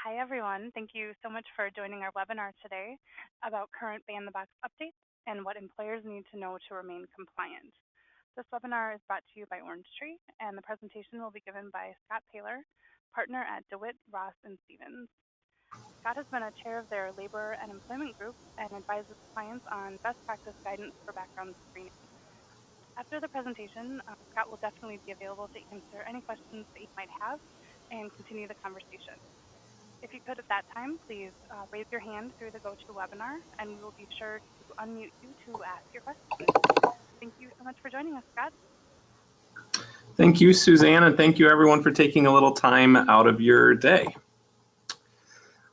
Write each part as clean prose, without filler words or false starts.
Hi, everyone. Thank you so much for joining our webinar today about current Ban the Box updates and what employers need to know to remain compliant. This webinar is brought to you by Orange Tree, and the presentation will be given by Scott Taylor, partner at DeWitt, Ross, and Stevens. Scott has been a chair of their labor and employment group and advises clients on best practice guidance for background screening. After the presentation, Scott will definitely be available to answer any questions that you might have and continue the conversation. If you could at that time, please raise your hand through the GoToWebinar, and we will be sure to unmute you to ask your question. Thank you so much for joining us, Scott. Thank you, Suzanne, and thank you everyone for taking a little time out of your day.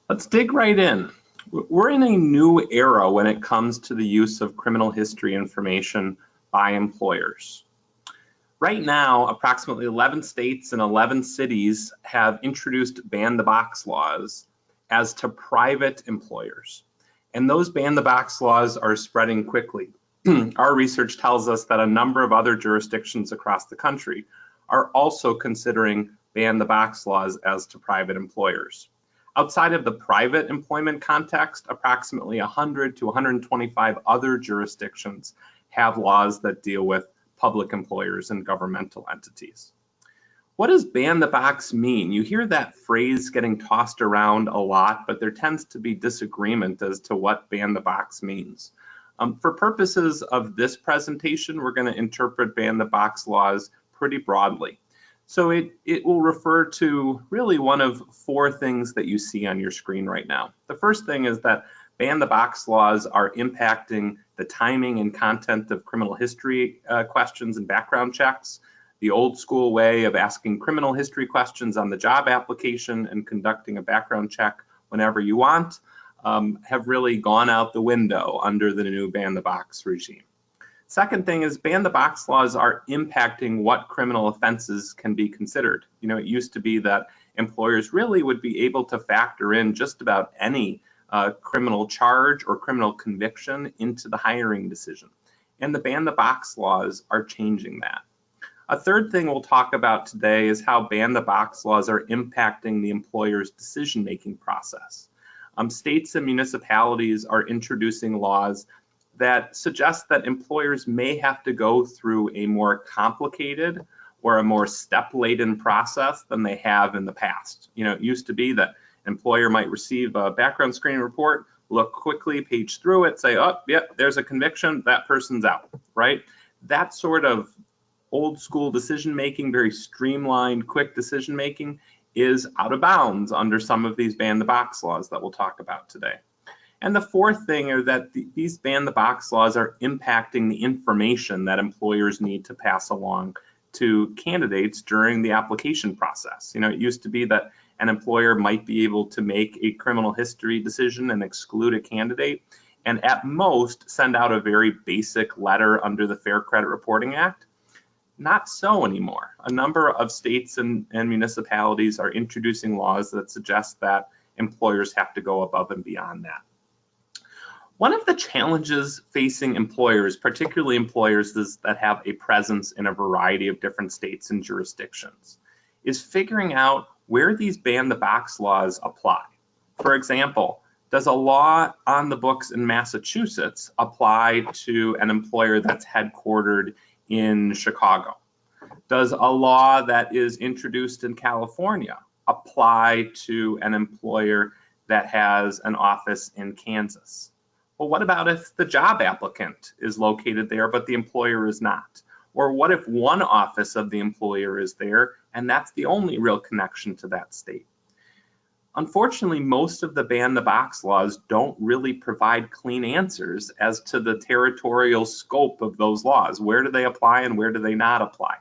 Let's dig right in. We're in a new era when it comes to the use of criminal history information by employers. Right now, approximately 11 states and 11 cities have introduced ban the box laws as to private employers. And those ban the box laws are spreading quickly. Our research tells us that a number of other jurisdictions across the country are also considering ban the box laws as to private employers. Outside of the private employment context, approximately 100 to 125 other jurisdictions have laws that deal with public employers and governmental entities. What does ban the box mean? You hear that phrase getting tossed around a lot, but there tends to be disagreement as to what ban the box means. For purposes of this presentation, we're going to interpret ban the box laws pretty broadly. So it will refer to really one of four things that you see on your screen right now. The first thing is that ban the box laws are impacting the timing and content of criminal history questions and background checks. The old school way of asking criminal history questions on the job application and conducting a background check whenever you want have really gone out the window under the new ban the box regime. Second thing is ban the box laws are impacting what criminal offenses can be considered. You know, it used to be that employers really would be able to factor in just about any criminal charge or criminal conviction into the hiring decision. And the ban the box laws are changing that. A third thing we'll talk about today is how ban the box laws are impacting the employer's decision-making process. States and municipalities are introducing laws that suggest that employers may have to go through a more complicated or a more step-laden process than they have in the past. You know, it used to be that employer might receive a background screening report, look quickly, page through it, say, oh, yep, there's a conviction, that person's out, right? That sort of old school decision-making, very streamlined, quick decision-making is out of bounds under some of these ban the box laws that we'll talk about today. And the fourth thing is that these ban the box laws are impacting the information that employers need to pass along to candidates during the application process. You know, it used to be that an employer might be able to make a criminal history decision and exclude a candidate, and at most send out a very basic letter under the Fair Credit Reporting Act. Not so anymore. A number of states and municipalities are introducing laws that suggest that employers have to go above and beyond that. One of the challenges facing employers, particularly employers that have a presence in a variety of different states and jurisdictions, is figuring out where these ban the box laws apply. For example, does a law on the books in Massachusetts apply to an employer that's headquartered in Chicago? Does a law that is introduced in California apply to an employer that has an office in Kansas? Well, what about if the job applicant is located there, but the employer is not? Or what if one office of the employer is there, and that's the only real connection to that state? Unfortunately, most of the ban the box laws don't really provide clean answers as to the territorial scope of those laws. Where do they apply and where do they not apply?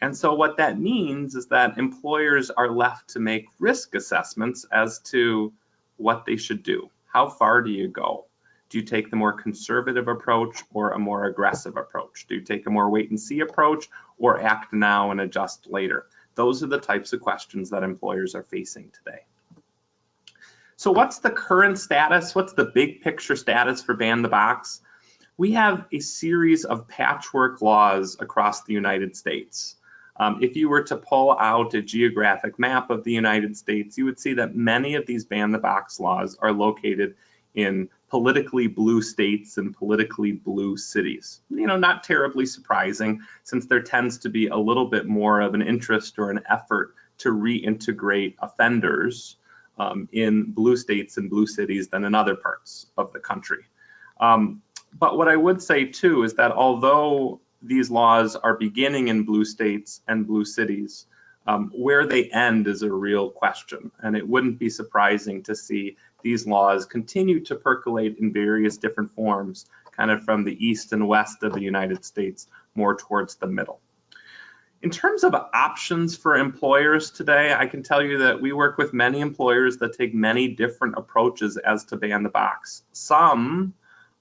And so what that means is that employers are left to make risk assessments as to what they should do. How far do you go? Do you take the more conservative approach or a more aggressive approach? Do you take a more wait and see approach or act now and adjust later? Those are the types of questions that employers are facing today. So what's the current status? What's the big picture status for ban the box? We have a series of patchwork laws across the United States. If you were to pull out a geographic map of the United States, you would see that many of these ban-the-box laws are located in politically blue states and politically blue cities. Not terribly surprising, since there tends to be a little bit more of an interest or an effort to reintegrate offenders in blue states and blue cities than in other parts of the country. But what I would say too is that although these laws are beginning in blue states and blue cities, where they end is a real question. And it wouldn't be surprising to see these laws continue to percolate in various different forms, kind of from the east and west of the United States, more towards the middle. In terms of options for employers today, I can tell you that we work with many employers that take many different approaches as to ban the box. Some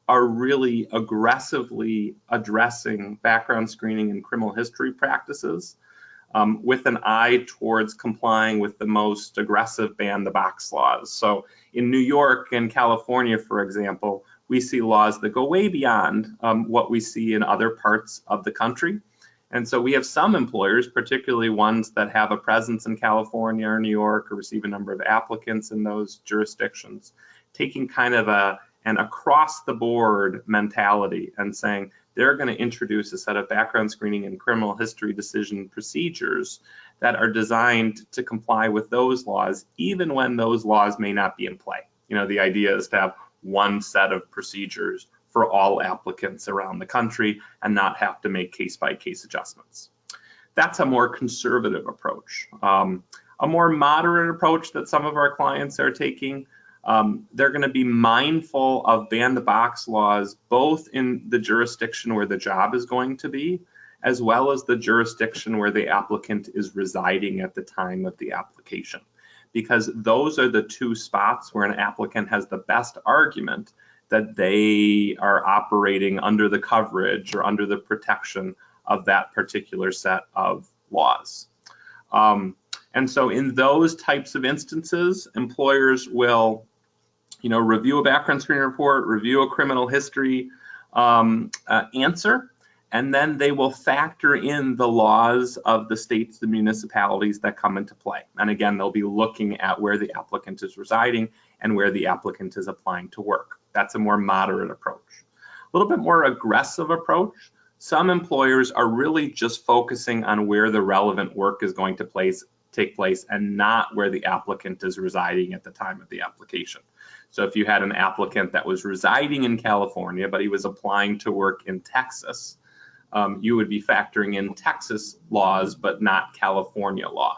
are really aggressively addressing background screening and criminal history practices with an eye towards complying with the most aggressive ban the box laws. So in New York and California, for example, we see laws that go way beyond what we see in other parts of the country. And so we have some employers, particularly ones that have a presence in California or New York or receive a number of applicants in those jurisdictions, taking kind of an across the board mentality and saying they're going to introduce a set of background screening and criminal history decision procedures that are designed to comply with those laws, even when those laws may not be in play. The idea is to have one set of procedures for all applicants around the country and not have to make case-by-case adjustments. That's a more conservative approach. A more moderate approach that some of our clients are taking, they're going to be mindful of ban-the-box laws, both in the jurisdiction where the job is going to be, as well as the jurisdiction where the applicant is residing at the time of the application. Because those are the two spots where an applicant has the best argument that they are operating under the coverage or under the protection of that particular set of laws. And so in those types of instances, employers will review a background screening report, review a criminal history answer, and then they will factor in the laws of the states, the municipalities that come into play. And again, they'll be looking at where the applicant is residing and where the applicant is applying to work. That's a more moderate approach. A little bit more aggressive approach. Some employers are really just focusing on where the relevant work is going to take place and not where the applicant is residing at the time of the application. So if you had an applicant that was residing in California, but he was applying to work in Texas, you would be factoring in Texas laws, but not California law.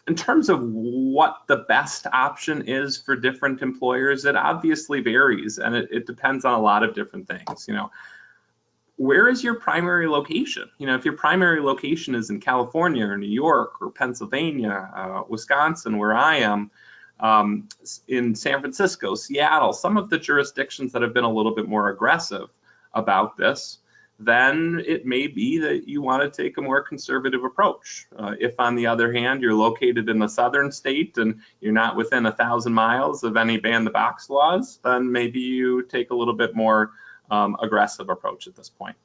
In terms of what the best option is for different employers, it obviously varies, and it depends on a lot of different things. Where is your primary location? If your primary location is in California or New York or Pennsylvania, Wisconsin, where I am, in San Francisco, Seattle, some of the jurisdictions that have been a little bit more aggressive about this, then it may be that you want to take a more conservative approach. If, on the other hand, you're located in a southern state and you're not within 1,000 miles of any ban-the-box laws, then maybe you take a little bit more aggressive approach at this point.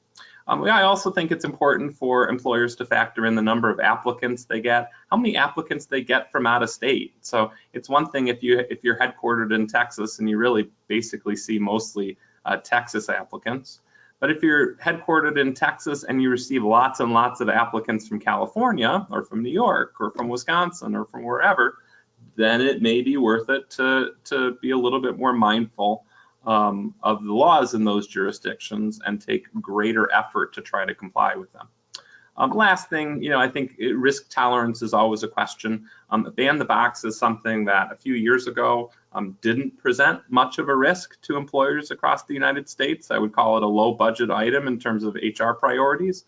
I also think it's important for employers to factor in the number of applicants they get, how many applicants they get from out of state. So it's one thing if you're headquartered in Texas and you really basically see mostly Texas applicants. But if you're headquartered in Texas and you receive lots and lots of applicants from California or from New York or from Wisconsin or from wherever, then it may be worth it to be a little bit more mindful of the laws in those jurisdictions and take greater effort to try to comply with them. Last thing, I think risk tolerance is always a question. Ban the box is something that a few years ago didn't present much of a risk to employers across the United States. I would call it a low budget item in terms of HR priorities.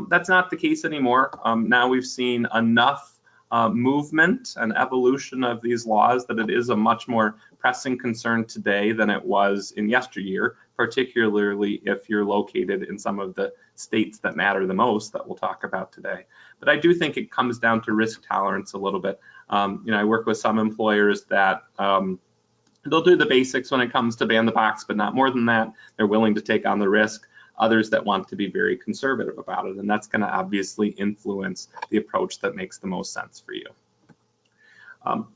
That's not the case anymore. Now we've seen enough movement and evolution of these laws that it is a much more pressing concern today than it was in yesteryear, particularly if you're located in some of the states that matter the most that we'll talk about today. But I do think it comes down to risk tolerance a little bit. I work with some employers that they'll do the basics when it comes to ban the box, but not more than that. They're willing to take on the risk. others that want to be very conservative about it. And that's going to obviously influence the approach that makes the most sense for you.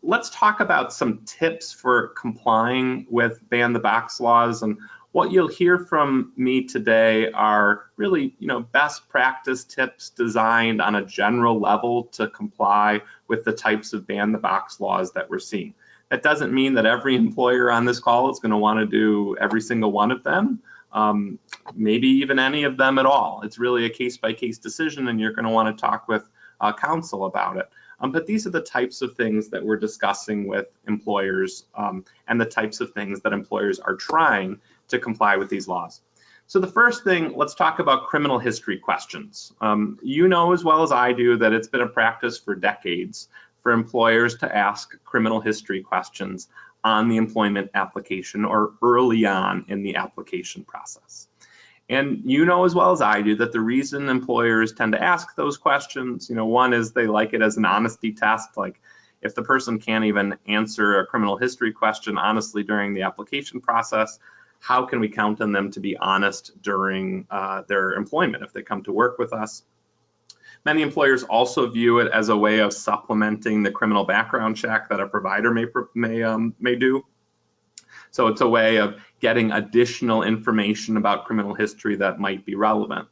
Let's talk about some tips for complying with ban the box laws. And what you'll hear from me today are really, best practice tips designed on a general level to comply with the types of ban the box laws that we're seeing. That doesn't mean that every employer on this call is going to want to do every single one of them, maybe even any of them at all. It's really a case-by-case decision, and you're going to want to talk with counsel about it. But these are the types of things that we're discussing with employers and the types of things that employers are trying to comply with these laws. So the first thing, let's talk about criminal history questions. You know as well as I do that it's been a practice for decades for employers to ask criminal history questions on the employment application or early on in the application process. And you know as well as I do that the reason employers tend to ask those questions, one is they like it as an honesty test. Like if the person can't even answer a criminal history question honestly during the application process, how can we count on them to be honest during their employment if they come to work with us? Many employers also view it as a way of supplementing the criminal background check that a provider may do. So it's a way of getting additional information about criminal history that might be relevant.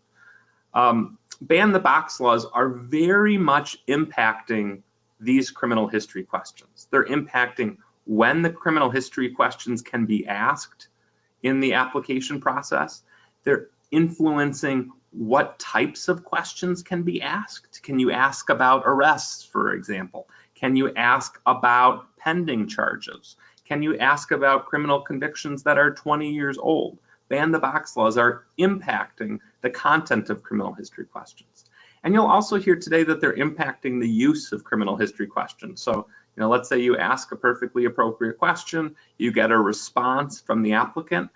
Ban the box laws are very much impacting these criminal history questions. They're impacting when the criminal history questions can be asked in the application process. They're influencing what types of questions can be asked. Can you ask about arrests, for example? Can you ask about pending charges? Can you ask about criminal convictions that are 20 years old? Ban the box laws are impacting the content of criminal history questions. And you'll also hear today that they're impacting the use of criminal history questions. So, let's say you ask a perfectly appropriate question, you get a response from the applicant.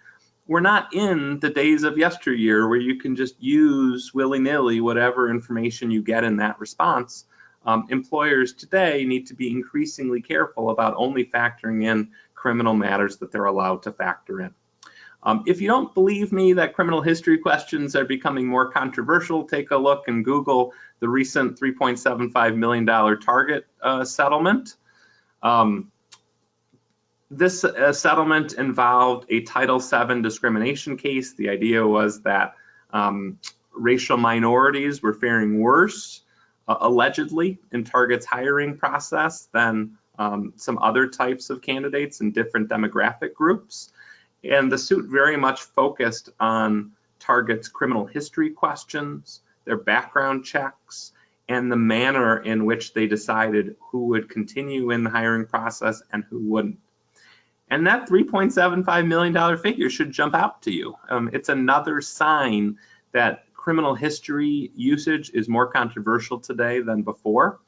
We're not in the days of yesteryear where you can just use willy-nilly whatever information you get in that response. Employers today need to be increasingly careful about only factoring in criminal matters that they're allowed to factor in. If you don't believe me that criminal history questions are becoming more controversial, take a look and Google the recent $3.75 million Target settlement. This settlement involved a Title VII discrimination case. The idea was that racial minorities were faring worse, allegedly, in Target's hiring process than some other types of candidates in different demographic groups. And the suit very much focused on Target's criminal history questions, their background checks, and the manner in which they decided who would continue in the hiring process and who wouldn't. And that $3.75 million figure should jump out to you. It's another sign that criminal history usage is more controversial today than before,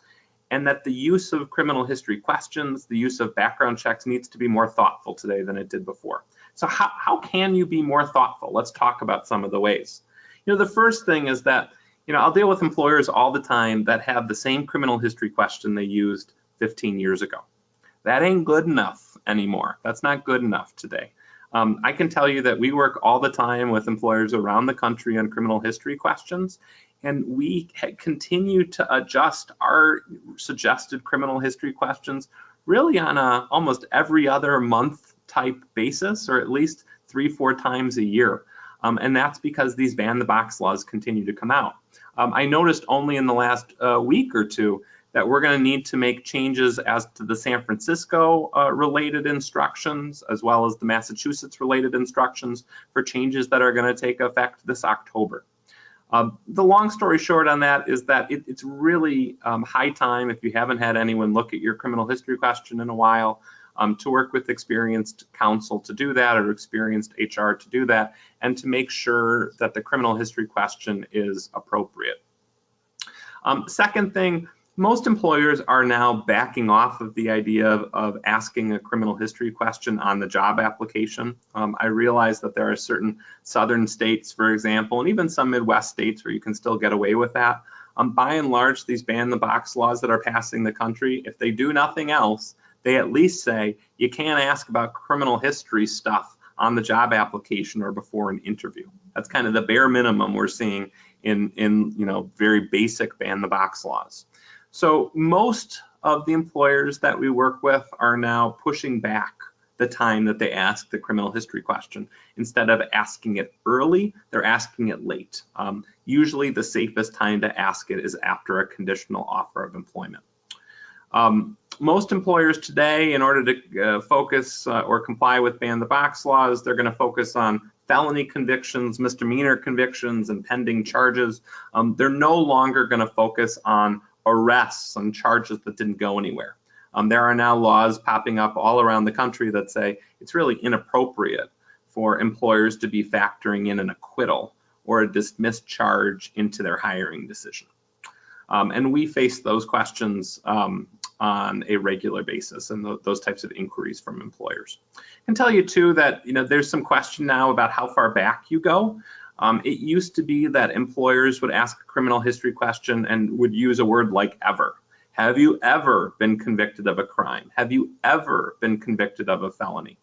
and that the use of criminal history questions, the use of background checks needs to be more thoughtful today than it did before. So how can you be more thoughtful? Let's talk about some of the ways. The first thing is that, I'll deal with employers all the time that have the same criminal history question they used 15 years ago. That ain't good enough anymore. That's not good enough today. I can tell you that we work all the time with employers around the country on criminal history questions, and we continue to adjust our suggested criminal history questions really on a almost every other month type basis, or at least 3-4 times a year. And that's because these ban the box laws continue to come out. I noticed only in the last week or two that we're going to need to make changes as to the San Francisco related instructions, as well as the Massachusetts related instructions for changes that are going to take effect this October. The long story short on that is that it's really high time, if you haven't had anyone look at your criminal history question in a while, to work with experienced counsel to do that, or experienced HR to do that, and to make sure that the criminal history question is appropriate. Second thing, most employers are now backing off of the idea of asking a criminal history question on the job application. I realize that there are certain southern states, for example, and even some Midwest states where you can still get away with that. By and large, these ban the box laws that are passing the country, if they do nothing else, they at least say you can't ask about criminal history stuff on the job application or before an interview. That's kind of the bare minimum we're seeing in very basic ban-the-box laws. So most of the employers that we work with are now pushing back the time that they ask the criminal history question. Instead of asking it early, they're asking it late. Usually the safest time to ask it is after a conditional offer of employment. Most employers today, in order to focus or comply with ban-the-box laws, they're going to focus on felony convictions, misdemeanor convictions, and pending charges. They're no longer going to focus on arrests and charges that didn't go anywhere. There are now laws popping up all around the country that say it's really inappropriate for employers to be factoring in an acquittal or a dismissed charge into their hiring decision. And we face those questions on a regular basis and those types of inquiries from employers. I can tell you too that there's some question now about how far back you go. It used to be that employers would ask a criminal history question and would use a word like ever. Have you ever been convicted of a crime? Have you ever been convicted of a felony?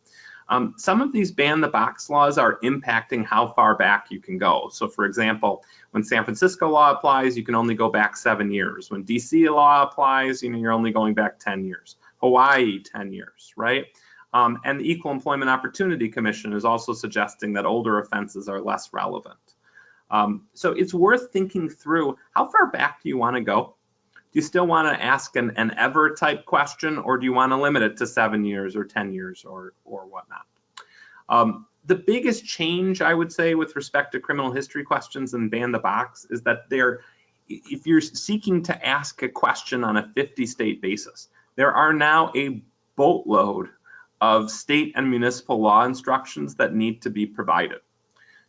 Some of these ban-the-box laws are impacting how far back you can go. So for example, when San Francisco law applies, you can only go back 7 years. When DC law applies, you're only going back 10 years. Hawaii, 10 years, right? And the Equal Employment Opportunity Commission is also suggesting that older offenses are less relevant. So it's worth thinking through, how far back do you want to go? Do you still want to ask an ever type question, or do you want to limit it to 7 years or 10 years or whatnot? The biggest change, I would say, with respect to criminal history questions and ban-the-box is that if you're seeking to ask a question on a 50-state basis, there are now a boatload of state and municipal law instructions that need to be provided.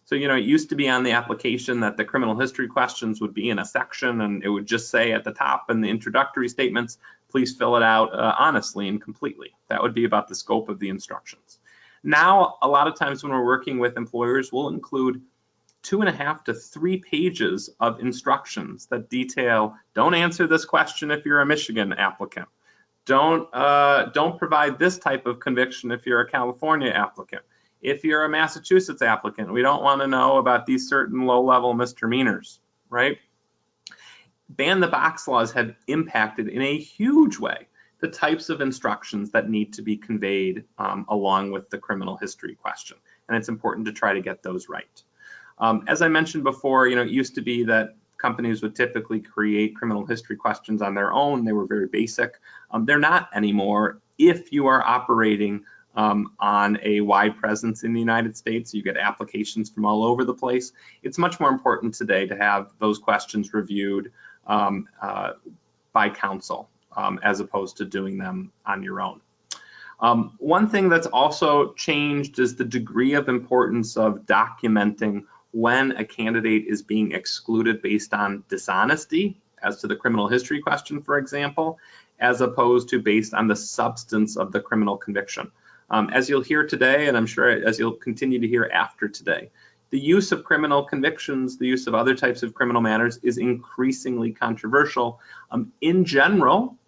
So, it used to be on the application that the criminal history questions would be in a section and it would just say at the top in the introductory statements, please fill it out honestly and completely. That would be about the scope of the instructions. Now, a lot of times when we're working with employers, we'll include 2.5 to 3 pages of instructions that detail, don't answer this question if you're a Michigan applicant. Don't provide this type of conviction if you're a California applicant. If you're a Massachusetts applicant, we don't want to know about these certain low-level misdemeanors, right? Ban-the-box laws have impacted in a huge way the types of instructions that need to be conveyed along with the criminal history question. And it's important to try to get those right. As I mentioned before, it used to be that companies would typically create criminal history questions on their own. They were very basic. They're not anymore. If you are operating on a wide presence in the United States, you get applications from all over the place. It's much more important today to have those questions reviewed by counsel as opposed to doing them on your own. One thing that's also changed is the degree of importance of documenting when a candidate is being excluded based on dishonesty, as to the criminal history question, for example, as opposed to based on the substance of the criminal conviction. As you'll hear today, and I'm sure as you'll continue to hear after today, the use of criminal convictions, the use of other types of criminal matters is increasingly controversial. In general,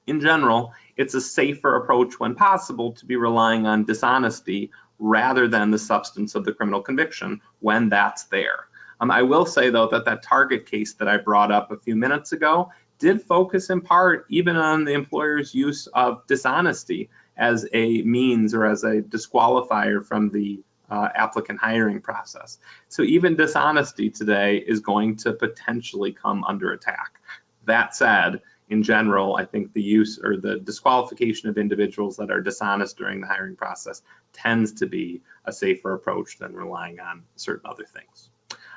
it's a safer approach when possible to be relying on dishonesty rather than the substance of the criminal conviction when that's there. I will say, though, that Target case that I brought up a few minutes ago did focus in part even on the employer's use of dishonesty as a means or as a disqualifier from the applicant hiring process. So even dishonesty today is going to potentially come under attack. That said, in general, I think the use or the disqualification of individuals that are dishonest during the hiring process tends to be a safer approach than relying on certain other things.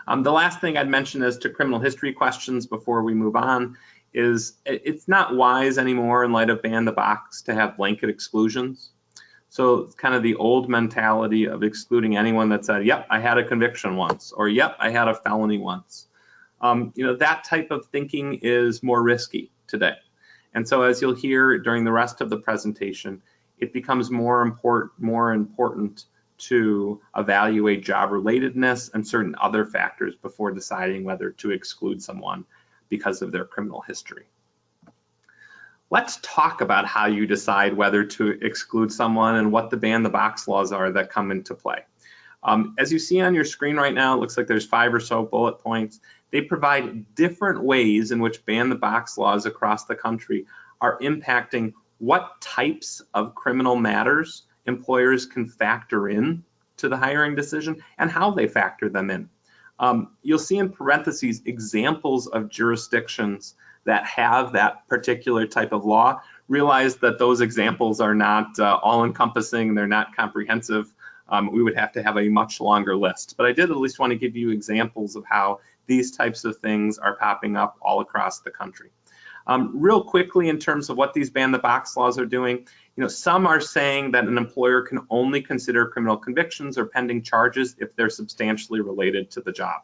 The last thing I'd mention as to criminal history questions before we move on is it's not wise anymore in light of ban-the-box to have blanket exclusions. So it's kind of the old mentality of excluding anyone that said, yep, I had a conviction once, or yep, I had a felony once. That type of thinking is more risky today. And so as you'll hear during the rest of the presentation, it becomes more important to evaluate job relatedness and certain other factors before deciding whether to exclude someone because of their criminal history. Let's talk about how you decide whether to exclude someone and what the ban the box laws are that come into play. As you see on your screen right now, it looks like there's 5 or so bullet points. They provide different ways in which ban the box laws across the country are impacting what types of criminal matters employers can factor in to the hiring decision and how they factor them in. You'll see in parentheses examples of jurisdictions that have that particular type of law. Realize that those examples are not all-encompassing, they're not comprehensive. We would have to have a much longer list. But I did at least want to give you examples of how these types of things are popping up all across the country. Real quickly, in terms of what these ban the box laws are doing, some are saying that an employer can only consider criminal convictions or pending charges if they're substantially related to the job.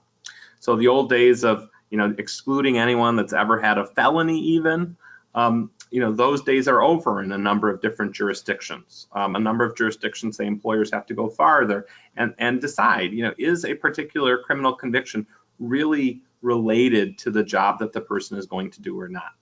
So the old days of excluding anyone that's ever had a felony even, those days are over in a number of different jurisdictions. A number of jurisdictions say employers have to go farther and decide, is a particular criminal conviction really related to the job that the person is going to do or not.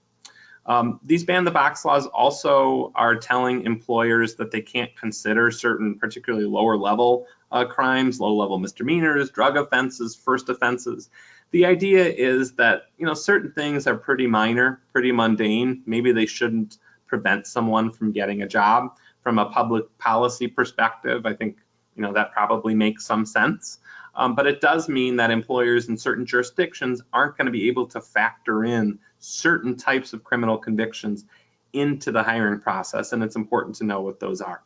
These ban the box laws also are telling employers that they can't consider certain particularly lower level crimes, low level misdemeanors, drug offenses, first offenses. The idea is that certain things are pretty minor, pretty mundane. Maybe they shouldn't prevent someone from getting a job. From a public policy perspective, I think that probably makes some sense. But it does mean that employers in certain jurisdictions aren't going to be able to factor in certain types of criminal convictions into the hiring process, and it's important to know what those are.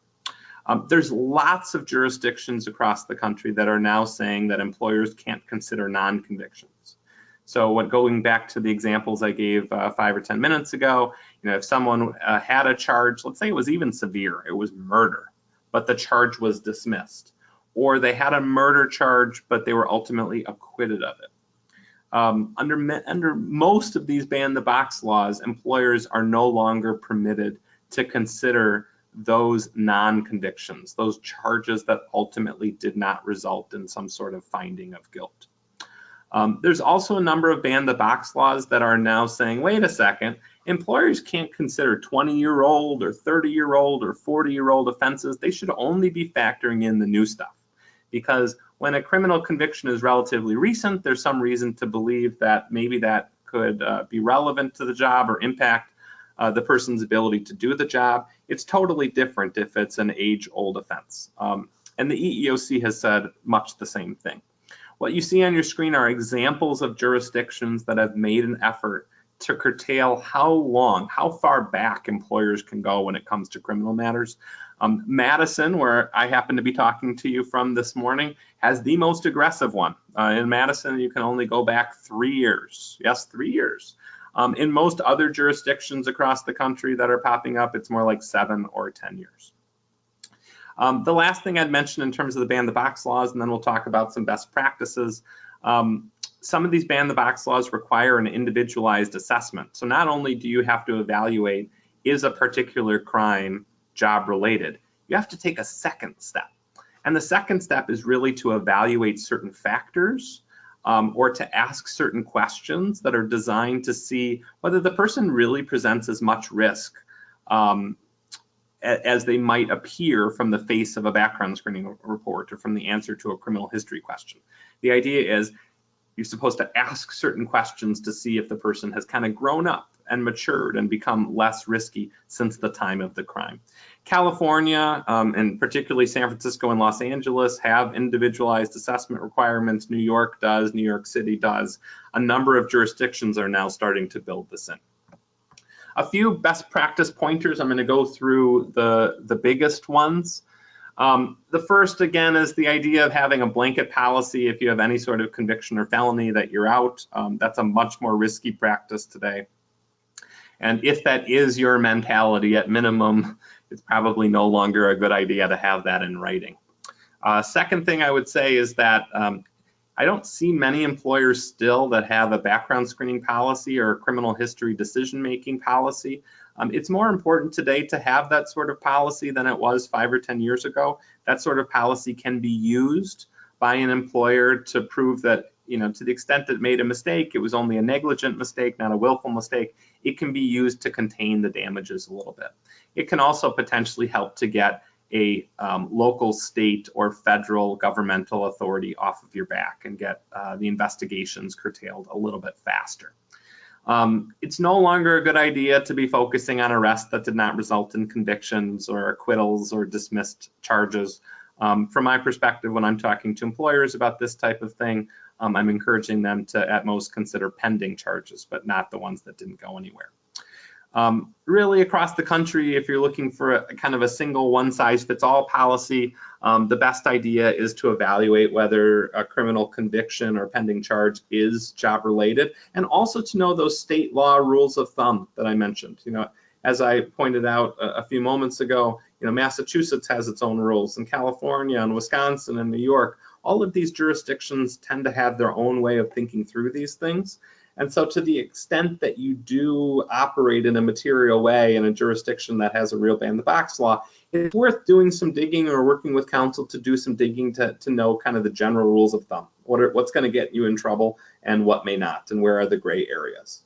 There's lots of jurisdictions across the country that are now saying that employers can't consider non-convictions. So going back to the examples I gave 5 or 10 minutes ago, if someone had a charge, let's say it was even severe, it was murder, but the charge was dismissed, or they had a murder charge, but they were ultimately acquitted of it. Under most of these ban the box laws, employers are no longer permitted to consider those non-convictions, those charges that ultimately did not result in some sort of finding of guilt. There's also a number of ban the box laws that are now saying, wait a second, employers can't consider 20-year-old or 30-year-old or 40-year-old offenses. They should only be factoring in the new stuff. Because when a criminal conviction is relatively recent, there's some reason to believe that maybe that could be relevant to the job or impact the person's ability to do the job. It's totally different if it's an age-old offense. And the EEOC has said much the same thing. What you see on your screen are examples of jurisdictions that have made an effort to curtail how far back employers can go when it comes to criminal matters. Madison, where I happen to be talking to you from this morning, has the most aggressive one. In Madison, you can only go back 3 years. Yes, 3 years. In most other jurisdictions across the country that are popping up, it's more like 7 or 10 years. The last thing I'd mention in terms of the ban the box laws, and then we'll talk about some best practices. Some of these ban the box laws require an individualized assessment. So not only do you have to evaluate, is a particular crime job related, you have to take a second step. And the second step is really to evaluate certain factors or to ask certain questions that are designed to see whether the person really presents as much risk as they might appear from the face of a background screening report or from the answer to a criminal history question. The idea is you're supposed to ask certain questions to see if the person has kind of grown up and matured and become less risky since the time of the crime. California, and particularly San Francisco and Los Angeles, have individualized assessment requirements. New York does, New York City does. A number of jurisdictions are now starting to build this in. A few best practice pointers. I'm going to go through the biggest ones. The first, again, is the idea of having a blanket policy. If you have any sort of conviction or felony, that you're out. That's a much more risky practice today. And if that is your mentality, at minimum, it's probably no longer a good idea to have that in writing. Second thing I would say is that I don't see many employers still that have a background screening policy or a criminal history decision-making policy. It's more important today to have that sort of policy than it was 5 or 10 years ago. That sort of policy can be used by an employer to prove that to the extent that it made a mistake, it was only a negligent mistake, not a willful mistake, it can be used to contain the damages a little bit. It can also potentially help to get a local, state, or federal governmental authority off of your back and get the investigations curtailed a little bit faster. It's no longer a good idea to be focusing on arrests that did not result in convictions or acquittals or dismissed charges. From my perspective, when I'm talking to employers about this type of thing, I'm encouraging them to at most consider pending charges, but not the ones that didn't go anywhere. Really across the country, if you're looking for a kind of a single one-size-fits-all policy, the best idea is to evaluate whether a criminal conviction or pending charge is job-related, and also to know those state law rules of thumb that I mentioned. As I pointed out a few moments ago, Massachusetts has its own rules, and California and Wisconsin and New York, all of these jurisdictions tend to have their own way of thinking through these things. And so to the extent that you do operate in a material way in a jurisdiction that has a real ban-the-box law, it's worth doing some digging or working with counsel to do some digging to know kind of the general rules of thumb. What's going to get you in trouble and what may not, and where are the gray areas.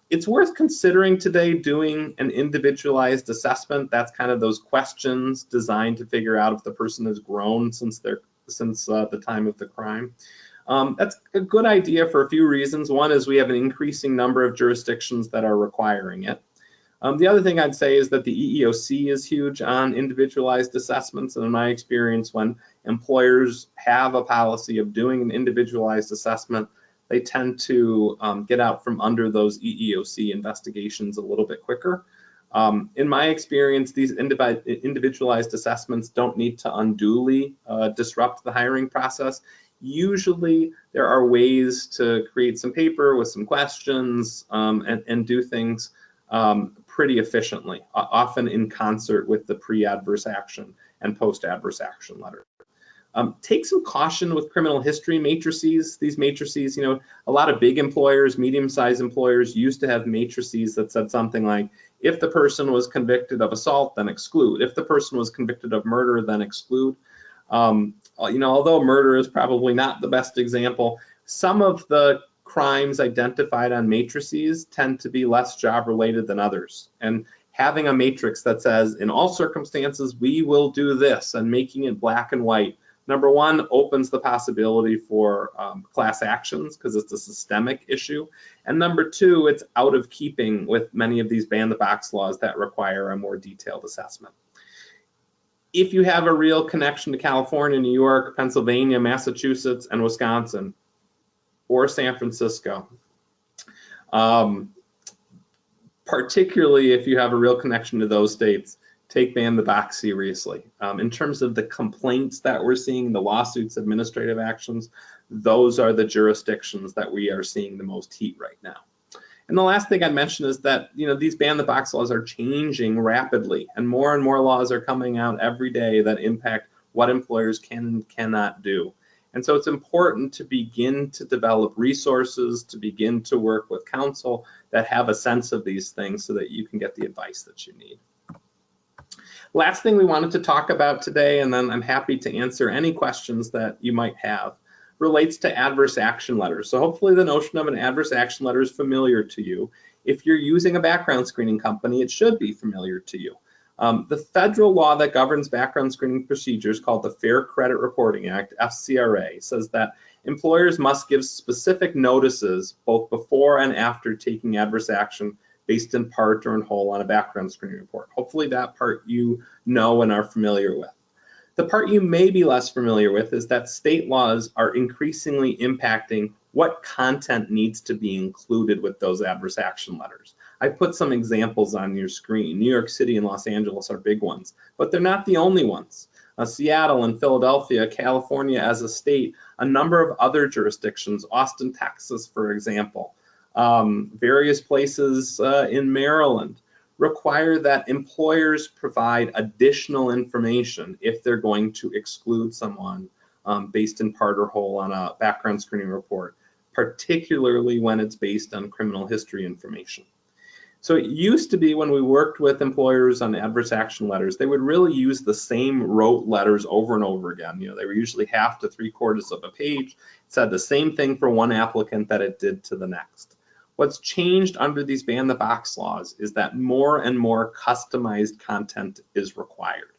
It's worth considering today doing an individualized assessment. That's kind of those questions designed to figure out if the person has grown since the time of the crime. That's a good idea for a few reasons. One is we have an increasing number of jurisdictions that are requiring it. The other thing I'd say is that the EEOC is huge on individualized assessments, and in my experience, when employers have a policy of doing an individualized assessment, they tend to get out from under those EEOC investigations a little bit quicker. In my experience, these individualized assessments don't need to unduly disrupt the hiring process. Usually there are ways to create some paper with some questions and do things pretty efficiently, often in concert with the pre-adverse action and post-adverse action letter. Take some caution with criminal history matrices. These matrices, a lot of big employers, medium-sized employers used to have matrices that said something like, if the person was convicted of assault, then exclude. If the person was convicted of murder, then exclude. Although murder is probably not the best example, some of the crimes identified on matrices tend to be less job-related than others. And having a matrix that says, in all circumstances, we will do this, and making it black and white, number one, opens the possibility for class actions because it's a systemic issue. And number two, it's out of keeping with many of these ban-the-box laws that require a more detailed assessment. If you have a real connection to California, New York, Pennsylvania, Massachusetts, and Wisconsin, or San Francisco, particularly if you have a real connection to those states, take ban-the-box seriously. In terms of the complaints that we're seeing, the lawsuits, administrative actions, those are the jurisdictions that we are seeing the most heat right now. And the last thing I'd mention is that these ban-the-box laws are changing rapidly, and more laws are coming out every day that impact what employers can and cannot do. And so it's important to begin to develop resources, to begin to work with counsel that have a sense of these things so that you can get the advice that you need. Last thing we wanted to talk about today, and then I'm happy to answer any questions that you might have, relates to adverse action letters. So hopefully the notion of an adverse action letter is familiar to you. If you're using a background screening company, it should be familiar to you. The federal law that governs background screening procedures, called the Fair Credit Reporting Act, FCRA, says that employers must give specific notices both before and after taking adverse action based in part or in whole on a background screening report. Hopefully that part you know and are familiar with. The part you may be less familiar with is that state laws are increasingly impacting what content needs to be included with those adverse action letters. I put some examples on your screen. New York City and Los Angeles are big ones, but they're not the only ones. Seattle and Philadelphia, California as a state, a number of other jurisdictions, Austin, Texas, for example, various places in Maryland, require that employers provide additional information if they're going to exclude someone based in part or whole on a background screening report, particularly when it's based on criminal history information. So it used to be when we worked with employers on adverse action letters, they would really use the same rote letters over and over again. They were usually half to 3/4 of a page. It said the same thing for one applicant that it did to the next. What's changed under these ban the box laws is that more and more customized content is required.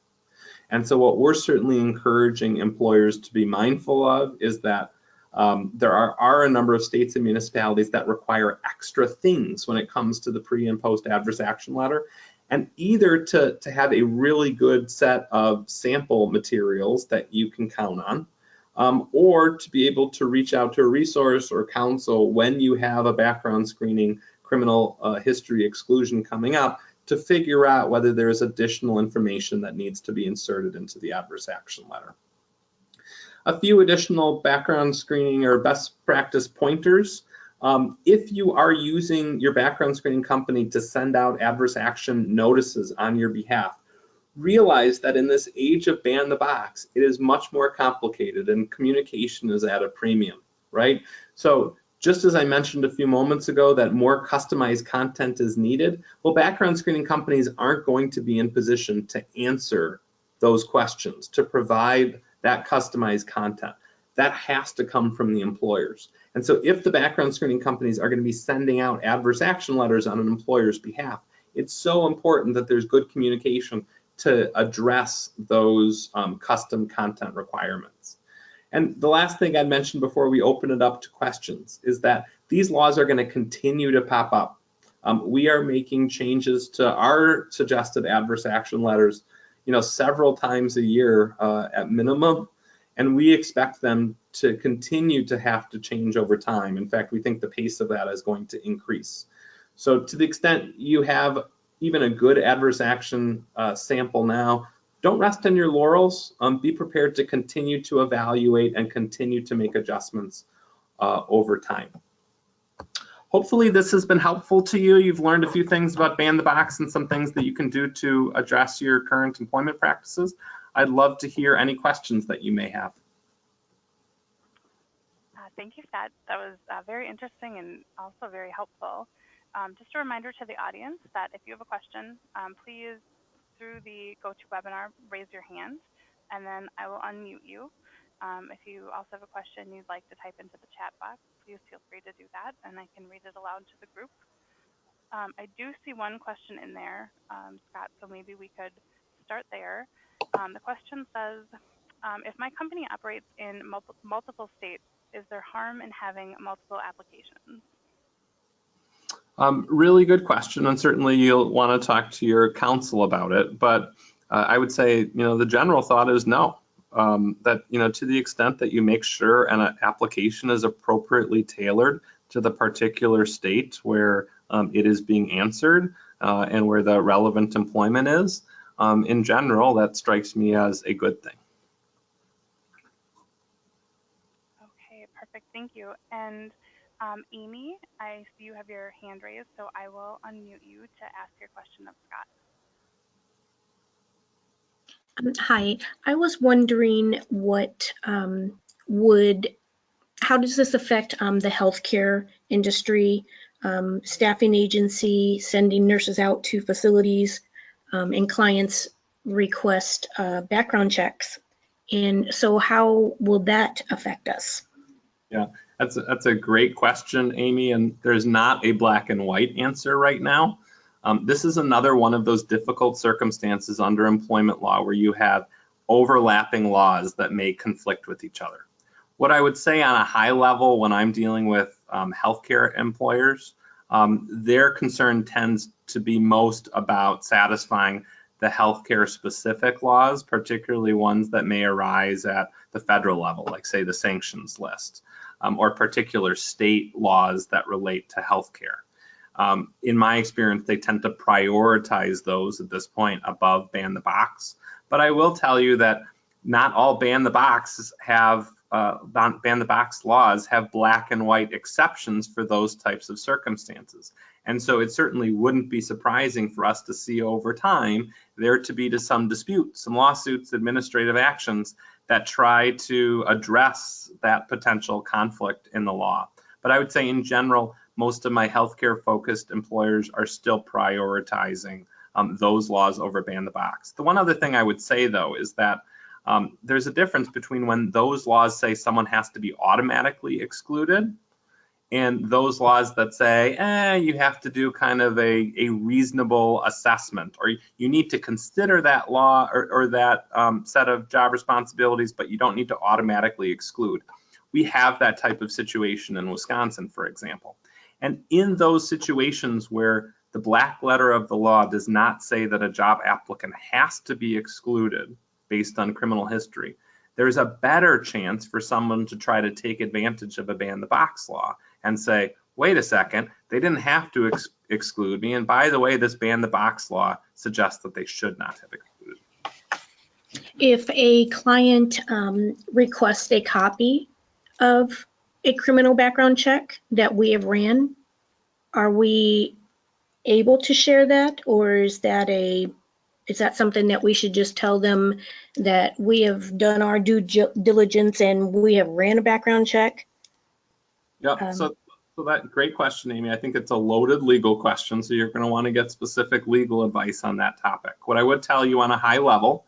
And so what we're certainly encouraging employers to be mindful of is that there are a number of states and municipalities that require extra things when it comes to the pre and post adverse action letter, and either to have a really good set of sample materials that you can count on, or to be able to reach out to a resource or counsel when you have a background screening criminal history exclusion coming up to figure out whether there is additional information that needs to be inserted into the adverse action letter. A few additional background screening or best practice pointers. If you are using your background screening company to send out adverse action notices on your behalf, realize that in this age of ban the box, it is much more complicated and communication is at a premium, right? So just as I mentioned a few moments ago that more customized content is needed, well, background screening companies aren't going to be in position to answer those questions, to provide that customized content. That has to come from the employers. And so if the background screening companies are going to be sending out adverse action letters on an employer's behalf, it's so important that there's good communication to address those custom content requirements. And the last thing I mentioned before we open it up to questions is that these laws are going to continue to pop up. We are making changes to our suggested adverse action letters, several times a year at minimum, and we expect them to continue to have to change over time. In fact, we think the pace of that is going to increase. So to the extent you have even a good adverse action sample now, don't rest on your laurels. Be prepared to continue to evaluate and continue to make adjustments over time. Hopefully this has been helpful to you. You've learned a few things about ban the box and some things that you can do to address your current employment practices. I'd love to hear any questions that you may have. Thank you, Scott. That was very interesting and also very helpful. Just a reminder to the audience that if you have a question, please, through the GoToWebinar, raise your hand, and then I will unmute you. If you also have a question you'd like to type into the chat box, please feel free to do that, and I can read it aloud to the group. I do see one question in there, Scott, so maybe we could start there. The question says, if my company operates in multiple states, is there harm in having multiple applications? Really good question, and certainly you'll want to talk to your counsel about it, but I would say, the general thought is no. That, to the extent that you make sure an application is appropriately tailored to the particular state where it is being answered and where the relevant employment is, in general, that strikes me as a good thing. Okay, perfect, thank you. And Amy, I see you have your hand raised, so I will unmute you to ask your question of Scott. Hi, I was wondering how does this affect the healthcare industry, staffing agency, sending nurses out to facilities, and clients request background checks. And so how will that affect us? Yeah, that's a great question, Amy, and there's not a black and white answer right now. This is another one of those difficult circumstances under employment law where you have overlapping laws that may conflict with each other. What I would say on a high level when I'm dealing with healthcare employers, their concern tends to be most about satisfying the healthcare specific laws, particularly ones that may arise at the federal level, like say the sanctions list, or particular state laws that relate to healthcare. In my experience, they tend to prioritize those at this point above ban the box. But I will tell you that not all ban the box laws have black and white exceptions for those types of circumstances. And so it certainly wouldn't be surprising for us to see over time there to be some dispute, some lawsuits, administrative actions that try to address that potential conflict in the law. But I would say in general, most of my healthcare focused employers are still prioritizing those laws over ban the box. The one other thing I would say though is that there's a difference between when those laws say someone has to be automatically excluded and those laws that say, you have to do kind of a reasonable assessment, or you need to consider that law or that set of job responsibilities, but you don't need to automatically exclude. We have that type of situation in Wisconsin, for example. And in those situations where the black letter of the law does not say that a job applicant has to be excluded based on criminal history, there's a better chance for someone to try to take advantage of a ban the box law and say, wait a second, they didn't have to exclude me. And by the way, this ban the box law suggests that they should not have excluded. If a client requests a copy of a criminal background check that we have ran, are we able to share that, or is that something that we should just tell them that we have done our due diligence and we have ran a background check? Yep. So that great question, Amy. I think it's a loaded legal question, so you're going to want to get specific legal advice on that topic. What I would tell you on a high level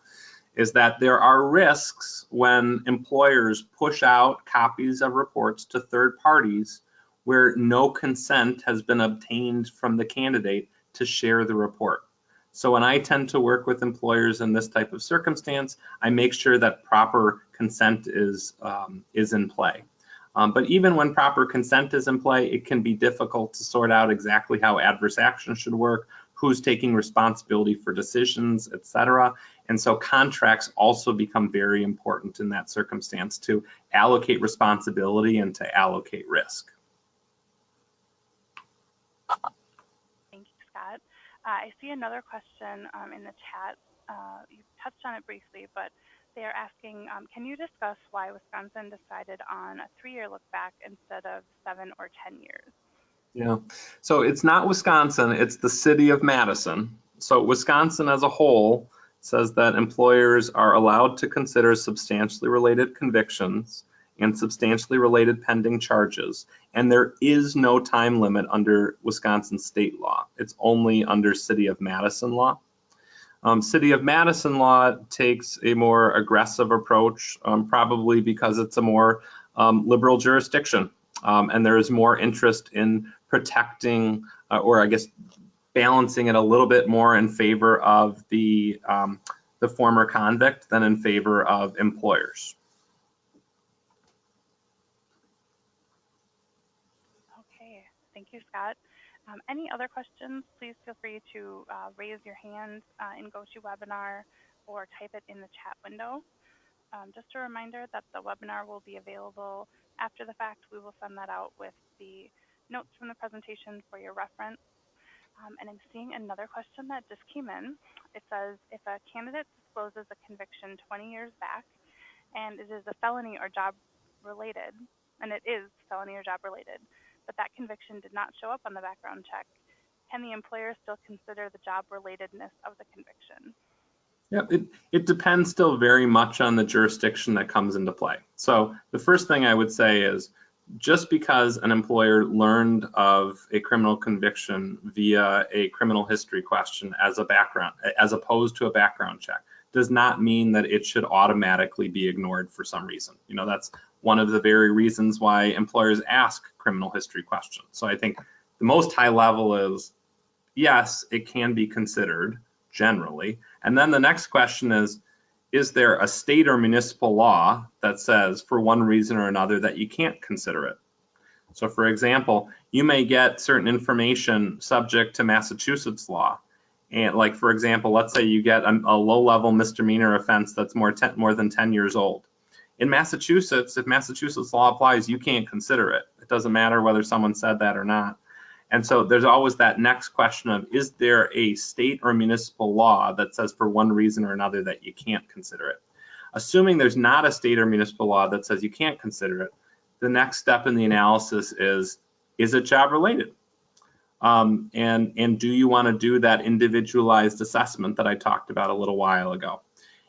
is that there are risks when employers push out copies of reports to third parties where no consent has been obtained from the candidate to share the report. So when I tend to work with employers in this type of circumstance, I make sure that proper consent is in play. But even when proper consent is in play, it can be difficult to sort out exactly how adverse action should work, who's taking responsibility for decisions, etc. And so contracts also become very important in that circumstance to allocate responsibility and to allocate risk. Thank you, Scott. I see another question in the chat. You touched on it briefly, but they are asking, can you discuss why Wisconsin decided on a 3-year look back instead of 7 or 10 years? Yeah, so it's not Wisconsin, it's the city of Madison. So Wisconsin as a whole says that employers are allowed to consider substantially related convictions and substantially related pending charges, and there is no time limit under Wisconsin state law. It's only under City of Madison law. City of Madison law takes a more aggressive approach, probably because it's a more liberal jurisdiction, and there is more interest in protecting, or I guess balancing it a little bit more in favor of the former convict than in favor of employers. Okay, thank you, Scott. Any other questions, please feel free to raise your hand in GoToWebinar or type it in the chat window. Just a reminder that the webinar will be available after the fact. We will send that out with the notes from the presentation for your reference. And I'm seeing another question that just came in. It says, if a candidate discloses a conviction 20 years back and it is a felony or job related, and it is felony or job related, but that conviction did not show up on the background check, can the employer still consider the job relatedness of the conviction? Yeah, it depends still very much on the jurisdiction that comes into play. So the first thing I would say is, just because an employer learned of a criminal conviction via a criminal history question as a background, as opposed to a background check, does not mean that it should automatically be ignored for some reason. You know, that's one of the very reasons why employers ask criminal history questions. So I think the most high level is, yes, it can be considered generally. And then the next question is there a state or municipal law that says for one reason or another that you can't consider it? So for example, you may get certain information subject to Massachusetts law. And like, for example, let's say you get a low-level misdemeanor offense that's more than 10 years old. In Massachusetts, if Massachusetts law applies, you can't consider it. It doesn't matter whether someone said that or not. And so there's always that next question of, is there a state or municipal law that says for one reason or another that you can't consider it? Assuming there's not a state or municipal law that says you can't consider it, the next step in the analysis is it job related? And do you want to do that individualized assessment that I talked about a little while ago?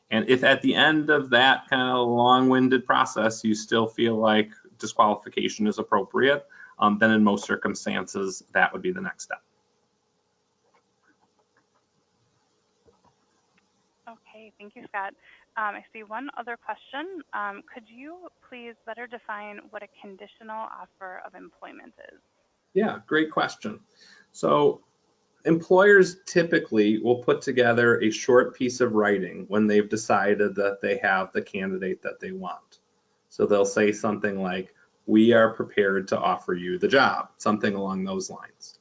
And if at the end of that kind of long-winded process, you still feel like disqualification is appropriate, then in most circumstances, that would be the next step. Okay, thank you, Scott. I see one other question. Could you please better define what a conditional offer of employment is? Yeah, great question. So employers typically will put together a short piece of writing when they've decided that they have the candidate that they want. So they'll say something like, "We are prepared to offer you the job," something along those lines.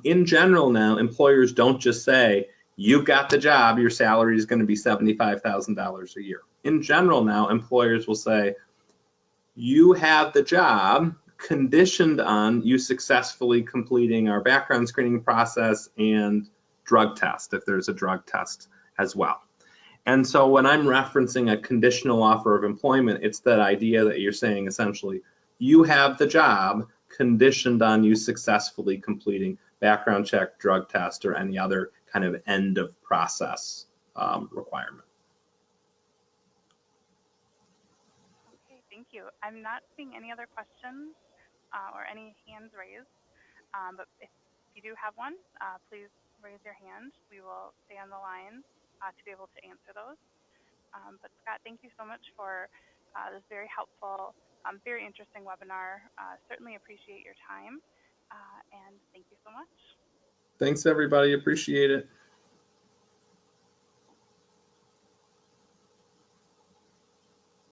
In general now, employers don't just say, "You've got the job, your salary is going to be $75,000 a year." In general now, employers will say, "You have the job conditioned on you successfully completing our background screening process and drug test, if there's a drug test as well." And so when I'm referencing a conditional offer of employment, it's that idea that you're saying essentially, you have the job conditioned on you successfully completing background check, drug test, or any other kind of end of process requirement. Okay, thank you. I'm not seeing any other questions or any hands raised, but if you do have one, please raise your hand. We will stay on the line to be able to answer those. But Scott, thank you so much for this very helpful, very interesting webinar. Certainly appreciate your time, and thank you so much. Thanks, everybody. Appreciate it.